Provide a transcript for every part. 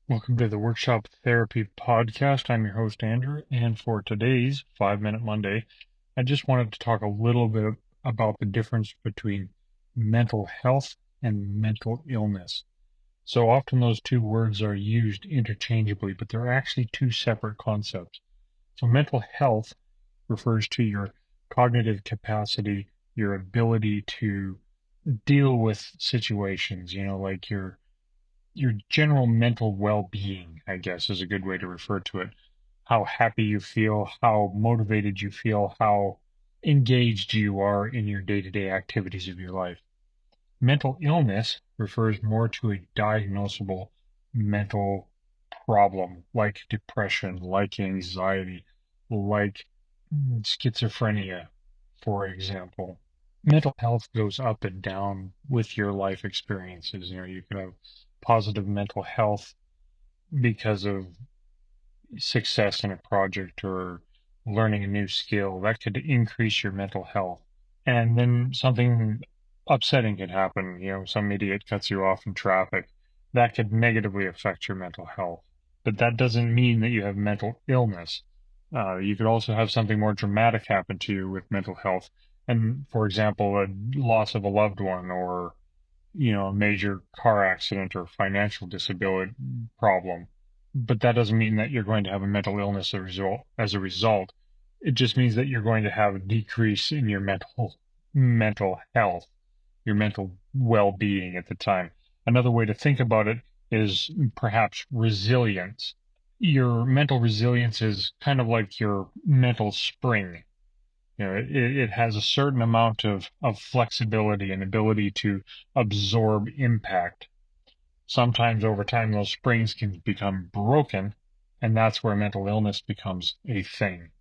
Welcome to the Workshop Therapy Podcast. I'm your host, Andrew, and for today's 5 Minute Monday, I just wanted to talk a little bit about the difference between mental health and mental illness. So often those two words are used interchangeably, but they're actually two separate concepts. So mental health refers to your cognitive capacity, your ability to deal with situations, like your general mental well-being, I guess, is a good way to refer to it. How happy you feel, how motivated you feel, how engaged you are in your day-to-day activities of your life. Mental illness refers more to a diagnosable mental problem like depression, like anxiety, like schizophrenia, for example. Mental health goes up and down with your life experiences. You can have positive mental health because of success in a project or learning a new skill. That could increase your mental health. And then something upsetting could happen. Some idiot cuts you off in traffic. That could negatively affect your mental health. But that doesn't mean that you have mental illness. You could also have something more dramatic happen to you with mental health. And for example, a loss of a loved one or, a major car accident or financial disability problem. But that doesn't mean that you're going to have a mental illness as a result. It just means that you're going to have a decrease in your mental health, your mental well-being at the time. Another way to think about it is perhaps resilience. Your mental resilience is kind of like your mental spring. It has a certain amount of flexibility and ability to absorb impact. Sometimes over time, those springs can become broken, and that's where mental illness becomes a thing.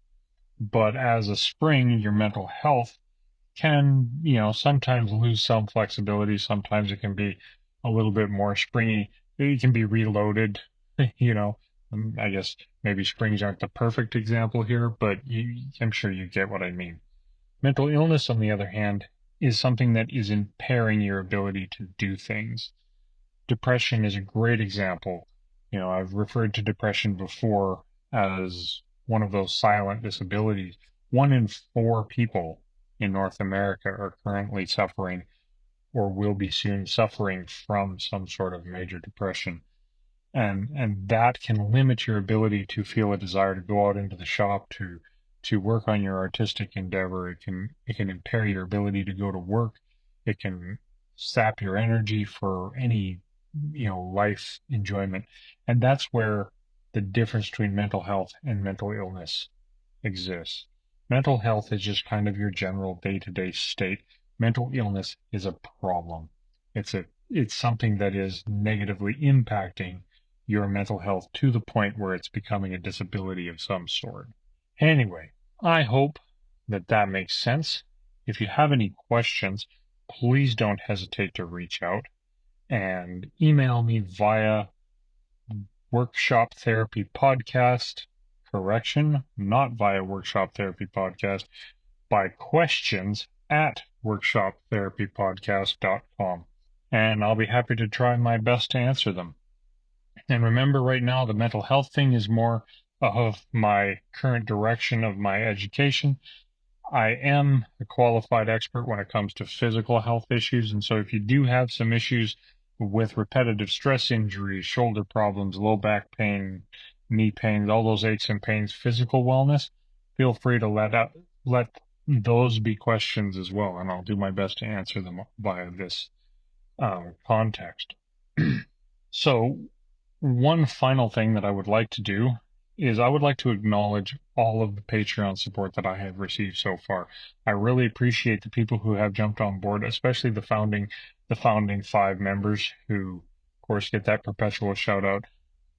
But as a spring, your mental health can, sometimes lose some flexibility. Sometimes it can be a little bit more springy. It can be reloaded, you know. I guess maybe springs aren't the perfect example here, but I'm sure you get what I mean. Mental illness, on the other hand, is something that is impairing your ability to do things. Depression is a great example. I've referred to depression before as one of those silent disabilities. 1 in 4 people in North America are currently suffering or will be soon suffering from some sort of major depression. And that can limit your ability to feel a desire to go out into the shop to work on your artistic endeavor. It can impair your ability to go to work. It can sap your energy for any life enjoyment. And that's where the difference between mental health and mental illness exists. Mental health is just kind of your general day-to-day state. Mental illness is a problem. It's something that is negatively impacting your mental health to the point where it's becoming a disability of some sort. Anyway, I hope that makes sense. If you have any questions, please don't hesitate to reach out and email me via Workshop Therapy Podcast. Correction, not via Workshop Therapy Podcast, by questions at workshoptherapypodcast.com. And I'll be happy to try my best to answer them. And remember, right now, the mental health thing is more of my current direction of my education. I am a qualified expert when it comes to physical health issues. And so if you do have some issues with repetitive stress injuries, shoulder problems, low back pain, knee pains, all those aches and pains, physical wellness, feel free to let those be questions as well. And I'll do my best to answer them via this context. So one final thing that I would like to do is I would like to acknowledge all of the Patreon support that I have received so far. I really appreciate the people who have jumped on board, especially the founding 5 members who, of course, get that perpetual shout out.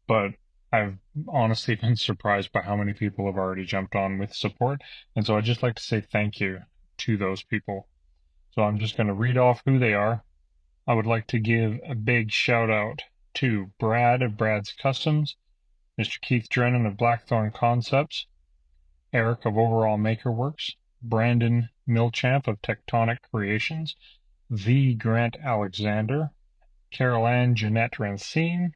But I've honestly been surprised by how many people have already jumped on with support. And so I'd just like to say thank you to those people. So I'm just going to read off who they are. I would like to give a big shout out to Brad of Brad's Customs, Mr. Keith Drennan of Blackthorn Concepts, Eric of Overall Makerworks, Brandon Milchamp of Tectonic Creations, V. Grant Alexander, Carol Ann Jeanette Racine,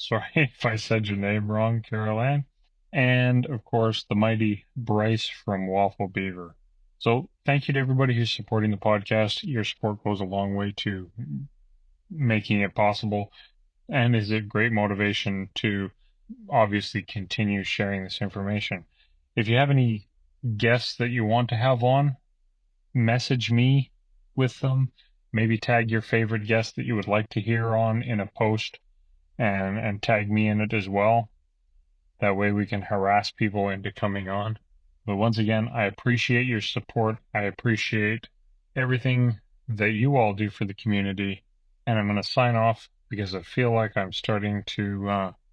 Sorry if I said your name wrong, Carol Ann. And of course, the mighty Bryce from Waffle Beaver. So thank you to everybody who's supporting the podcast. Your support goes a long way to making it possible and is a great motivation to obviously continue sharing this information. If you have any guests that you want to have on, message me with them. Maybe tag your favorite guest that you would like to hear on in a post and tag me in it as well. That way we can harass people into coming on. But once again, I appreciate your support. I appreciate everything that you all do for the community. And I'm going to sign off because I feel like I'm starting to